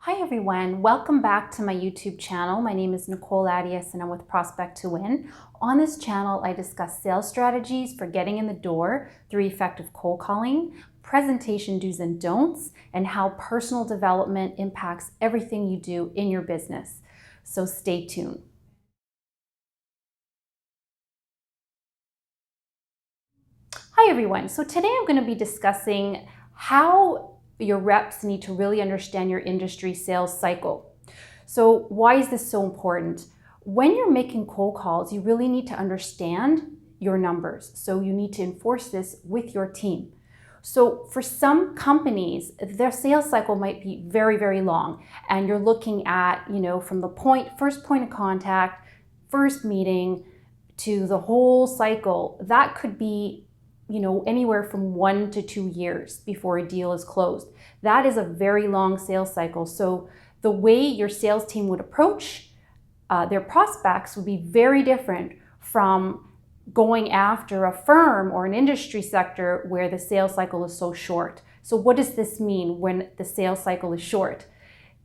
Hi everyone, welcome back to my YouTube channel. My name is Nicole and I'm with Prospect to Win. On this channel, I discuss sales strategies for getting in the door through effective cold calling, presentation do's and don'ts, and how personal development impacts everything you do in your business. So stay tuned. Hi everyone, so today I'm going to be discussing how your reps need to really understand your industry sales cycle. So why is this so important? When you're making cold calls, you really need to understand your numbers. So you need to enforce this with your team. So for some companies, their sales cycle might be very, very long. And you're looking at, from the first point of contact, first meeting to the whole cycle, that could be anywhere from 1 to 2 years before a deal is closed. That is a very long sales cycle. So the way your sales team would approach their prospects would be very different from going after a firm or an industry sector where the sales cycle is so short. So what does this mean when the sales cycle is short?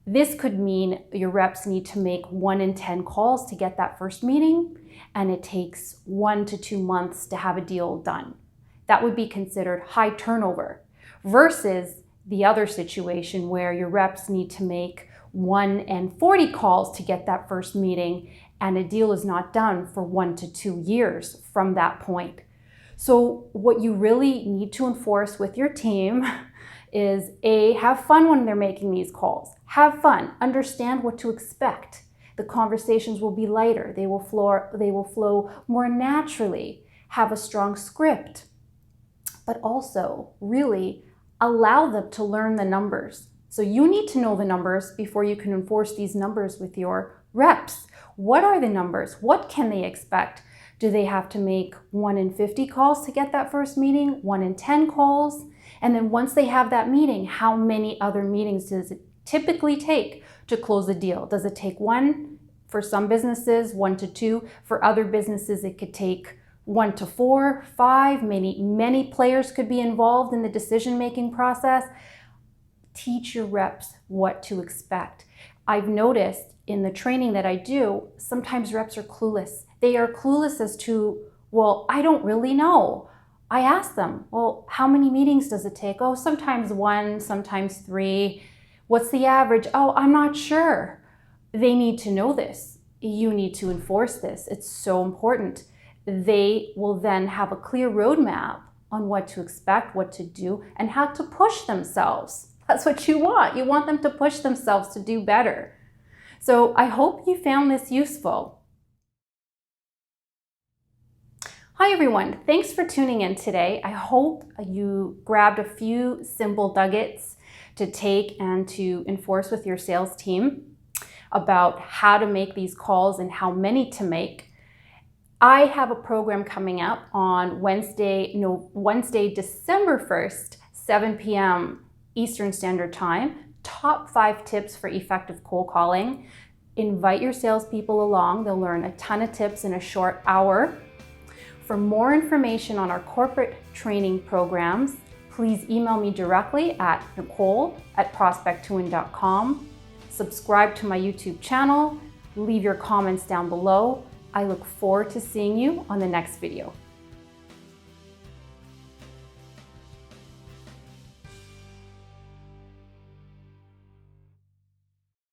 This could mean your reps need to make 1 in 10 calls to get that first meeting, and it takes 1 to 2 months to have a deal done. That would be considered high turnover versus the other situation where your reps need to make 1 in 40 calls to get that first meeting and a deal is not done for 1 to 2 years from that point. So what you really need to enforce with your team is have fun when they're making these calls. Have fun, understand what to expect. The conversations will be lighter, they will flow more naturally, have a strong script, but also really allow them to learn the numbers. So you need to know the numbers before you can enforce these numbers with your reps. What are the numbers? What can they expect? Do they have to make 1 in 50 calls to get that first meeting, 1 in 10 calls? And then once they have that meeting, how many other meetings does it typically take to close a deal? Does it take 1 for some businesses, 1 to 2? For other businesses, it could take 1 to 4, 5, many players could be involved in the decision-making process. Teach your reps what to expect. I've noticed in the training that I do, sometimes reps are clueless. They are clueless as to, well, I don't really know. I ask them, well, how many meetings does it take? Oh, sometimes 1, sometimes 3. What's the average? Oh, I'm not sure. They need to know this. You need to enforce this. It's so important. They will then have a clear roadmap on what to expect, what to do, and how to push themselves. That's what you want. You want them to push themselves to do better. So I hope you found this useful. Hi everyone, thanks for tuning in today. I hope you grabbed a few simple nuggets to take and to enforce with your sales team about how to make these calls and how many to make. I have a program coming up on Wednesday, December 1st, 7 p.m. Eastern Standard Time. Top 5 tips for effective cold calling. Invite your salespeople along. They'll learn a ton of tips in a short hour. For more information on our corporate training programs, please email me directly at nicole@prospecttowin.com. Subscribe to my YouTube channel. Leave your comments down below. I look forward to seeing you on the next video.